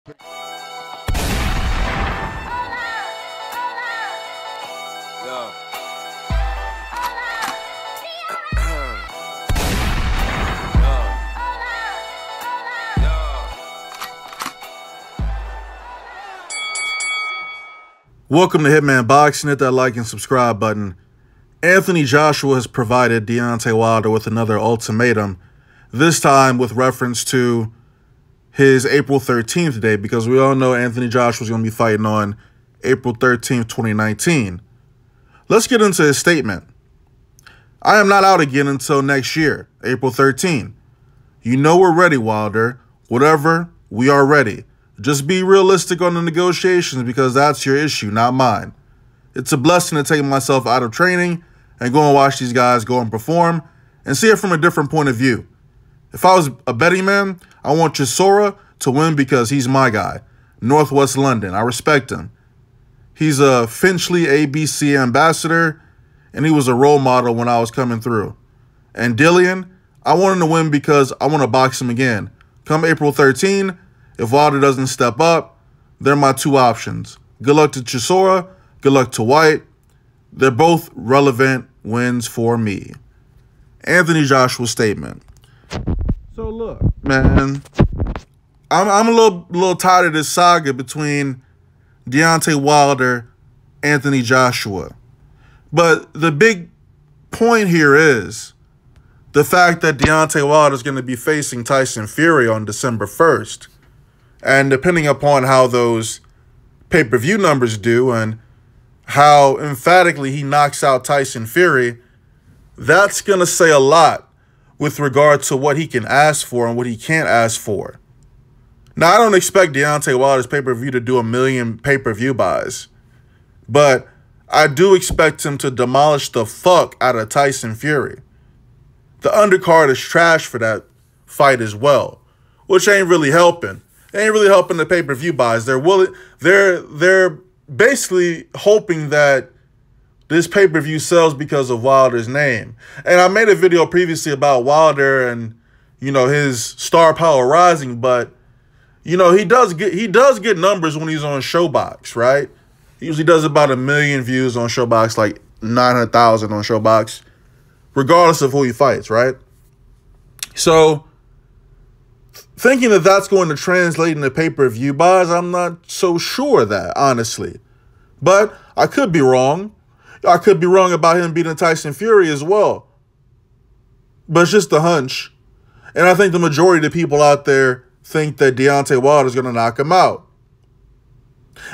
Welcome to Hitman Boxing. Hit that like and subscribe button. Anthony Joshua has provided Deontay Wilder with another ultimatum, this time with reference to his April 13th date, because we all know Anthony Joshua is going to be fighting on April 13th, 2019. Let's get into his statement. I am not out again until next year, April 13th. You know we're ready, Wilder. Whatever, we are ready. Just be realistic on the negotiations because that's your issue, not mine. It's a blessing to take myself out of training and go and watch these guys go and perform and see it from a different point of view. If I was a betting man, I want Chisora to win because he's my guy. Northwest London. I respect him. He's a Finchley ABC ambassador, and he was a role model when I was coming through. And Dillian, I want him to win because I want to box him again. Come April 13, if Wilder doesn't step up, they're my two options. Good luck to Chisora. Good luck to Whyte. They're both relevant wins for me. Anthony Joshua's statement. So look, man, I'm a little tired of this saga between Deontay Wilder, Anthony Joshua. But the big point here is the fact that Deontay Wilder is going to be facing Tyson Fury on December 1st. And depending upon how those pay-per-view numbers do and how emphatically he knocks out Tyson Fury, that's going to say a lot with regard to what he can ask for and what he can't ask for. Now, I don't expect Deontay Wilder's pay-per-view to do 1 million pay-per-view buys, but I do expect him to demolish the fuck out of Tyson Fury. The undercard is trash for that fight as well, which ain't really helping. It ain't really helping the pay-per-view buys. They're basically hoping that this pay-per-view sells because of Wilder's name. And I made a video previously about Wilder and, you know, his star power rising, but, you know, he does get numbers when he's on Showbox, right? He usually does about 1 million views on Showbox, like 900,000 on Showbox, regardless of who he fights, right? So thinking that that's going to translate into pay-per-view buys, I'm not so sure of that, honestly. But I could be wrong. I could be wrong about him beating Tyson Fury as well. But it's just a hunch. And I think the majority of the people out there think that Deontay Wilder is going to knock him out.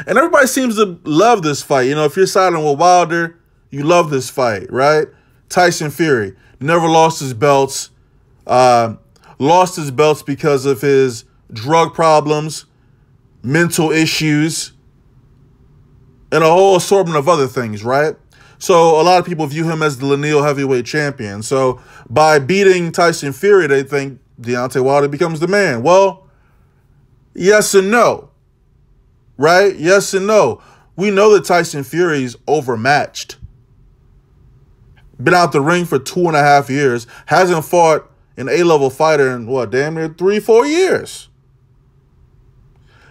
And everybody seems to love this fight. You know, if you're siding with Wilder, you love this fight, right? Tyson Fury never lost his belts. Lost his belts because of his drug problems, mental issues, and a whole assortment of other things, right? So a lot of people view him as the lineal heavyweight champion. So by beating Tyson Fury, they think Deontay Wilder becomes the man. Well, yes and no, right? Yes and no. We know that Tyson Fury's overmatched. Been out the ring for 2.5 years. Hasn't fought an A-level fighter in, what, damn near 3-4 years.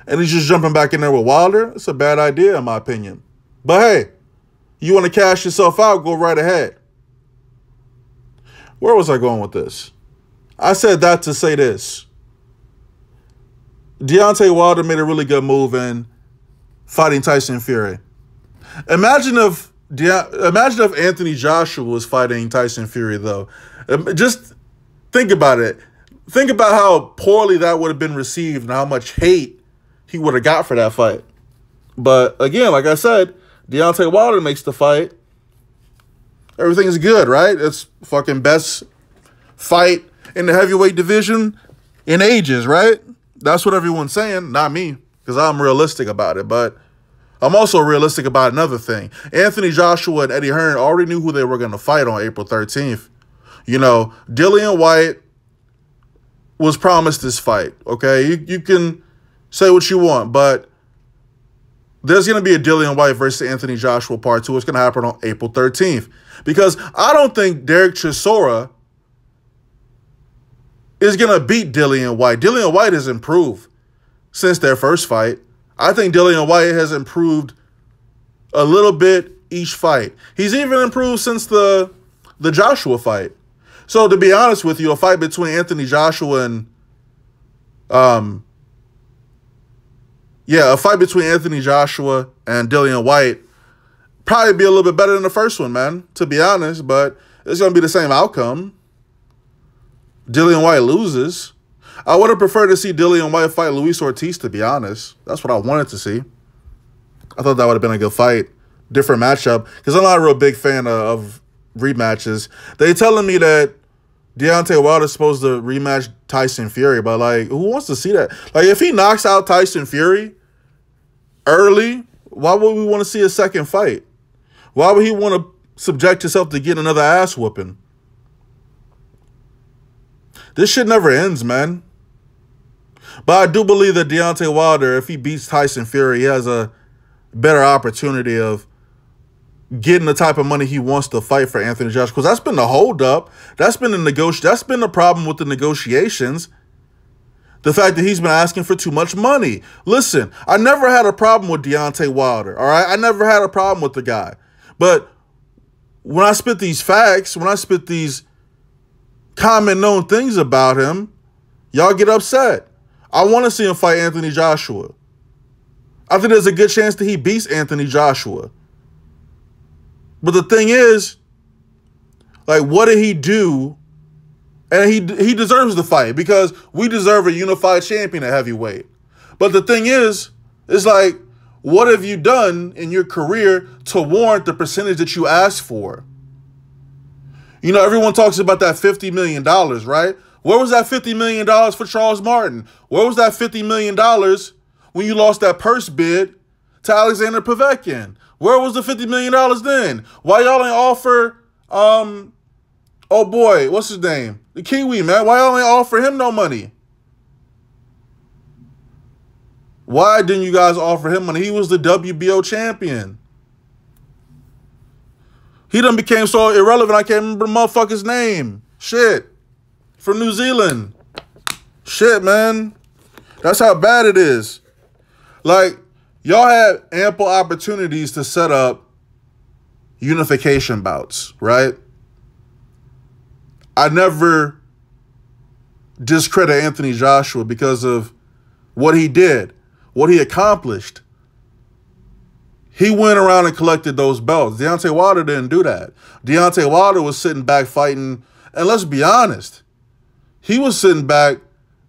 And he's just jumping back in there with Wilder? It's a bad idea, in my opinion. But hey, you want to cash yourself out, go right ahead. Where was I going with this? I said that to say this. Deontay Wilder made a really good move in fighting Tyson Fury. Imagine if Anthony Joshua was fighting Tyson Fury, though. Just think about it. Think about how poorly that would have been received and how much hate he would have got for that fight. But again, like I said, Deontay Wilder makes the fight. Everything is good, right? It's fucking best fight in the heavyweight division in ages, right? That's what everyone's saying, not me, because I'm realistic about it. But I'm also realistic about another thing. Anthony Joshua and Eddie Hearn already knew who they were going to fight on April 13th. You know, Dillian Whyte was promised this fight, okay? You can say what you want, but there's going to be a Dillian Whyte versus Anthony Joshua part 2. It's going to happen on April 13th. Because I don't think Dereck Chisora is going to beat Dillian Whyte. Dillian Whyte has improved. since their first fight. I think Dillian Whyte has improved a little bit each fight. He's even improved since the Joshua fight. So to be honest with you, a fight between Anthony Joshua and a fight between Anthony Joshua and Dillian Whyte probably be a little bit better than the first one, man, to be honest, but it's going to be the same outcome. Dillian Whyte loses. I would have preferred to see Dillian Whyte fight Luis Ortiz, to be honest. That's what I wanted to see. I thought that would have been a good fight. Different matchup. Because I'm not a real big fan of rematches. They telling me that Deontay Wilder is supposed to rematch Tyson Fury, but, like, who wants to see that? Like, if he knocks out Tyson Fury early, why would we want to see a second fight? Why would he want to subject himself to getting another ass whooping? This shit never ends, man. But I do believe that Deontay Wilder, if he beats Tyson Fury, he has a better opportunity of getting the type of money he wants to fight for Anthony Joshua. Because that's been the holdup. That's been the problem with the negotiations. The fact that he's been asking for too much money. Listen, I never had a problem with Deontay Wilder, all right? I never had a problem with the guy. But when I spit these facts, when I spit these common known things about him, y'all get upset. I want to see him fight Anthony Joshua. I think there's a good chance that he beats Anthony Joshua. But the thing is, like, what did he do? And he deserves the fight because we deserve a unified champion at heavyweight. But the thing is, it's like, what have you done in your career to warrant the percentage that you asked for? You know, everyone talks about that $50 million, right? Where was that $50 million for Charles Martin? Where was that $50 million when you lost that purse bid to Alexander Povetkin? Where was the $50 million then? Why y'all ain't offer, oh boy, what's his name? The Kiwi, man. Why y'all ain't offer him no money? Why didn't you guys offer him money? He was the WBO champion. He done became so irrelevant, I can't remember the motherfucker's name. Shit. From New Zealand. Shit, man. That's how bad it is. Like, y'all had ample opportunities to set up unification bouts, right? I never discredit Anthony Joshua because of what he did, what he accomplished. He went around and collected those belts. Deontay Wilder didn't do that. Deontay Wilder was sitting back fighting, and let's be honest, he was sitting back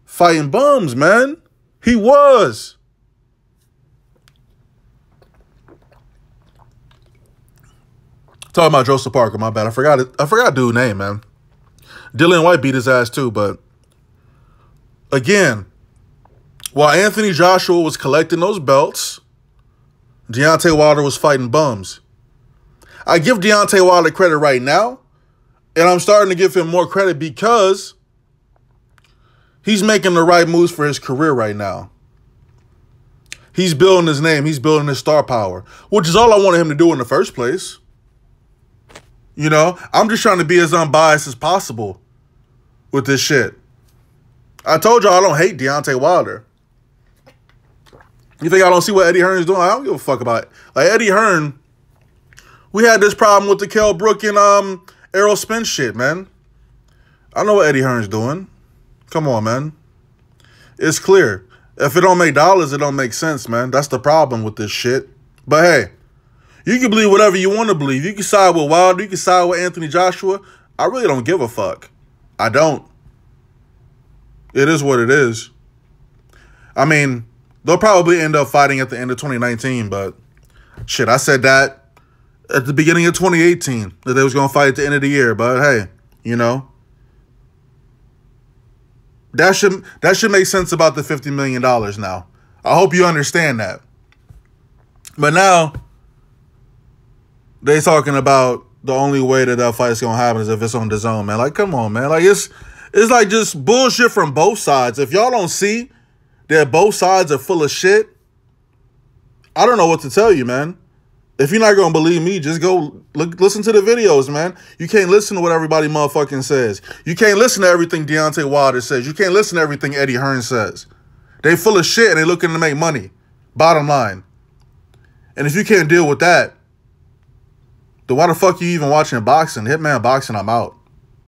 fighting bums, man. He was. Talking about Joseph Parker, my bad. I forgot dude's name, man. Dillian Whyte beat his ass too, but again, while Anthony Joshua was collecting those belts, Deontay Wilder was fighting bums. I give Deontay Wilder credit right now, and I'm starting to give him more credit because he's making the right moves for his career right now. He's building his name. He's building his star power, which is all I wanted him to do in the first place. You know, I'm just trying to be as unbiased as possible with this shit. I told y'all I don't hate Deontay Wilder. You think I don't see what Eddie Hearn's doing? I don't give a fuck about it. Like, Eddie Hearn, we had this problem with the Kell Brook and Errol Spence shit, man. I know what Eddie Hearn's doing. Come on, man. It's clear. If it don't make dollars, it don't make sense, man. That's the problem with this shit. But hey, you can believe whatever you want to believe. You can side with Wilder. You can side with Anthony Joshua. I really don't give a fuck. I don't. It is what it is. I mean, they'll probably end up fighting at the end of 2019, but shit, I said that at the beginning of 2018, that they was going to fight at the end of the year. But hey, you know, that should make sense about the $50 million now. I hope you understand that. But now, they talking about the only way that that fight's going to happen is if it's on DAZN, man. Like, come on, man. Like, it's like just bullshit from both sides. If y'all don't see that both sides are full of shit, I don't know what to tell you, man. If you're not going to believe me, just go listen to the videos, man. You can't listen to what everybody motherfucking says. You can't listen to everything Deontay Wilder says. You can't listen to everything Eddie Hearn says. They full of shit and they looking to make money. Bottom line. And if you can't deal with that, then why the fuck you even watching boxing? Hitman boxing, I'm out.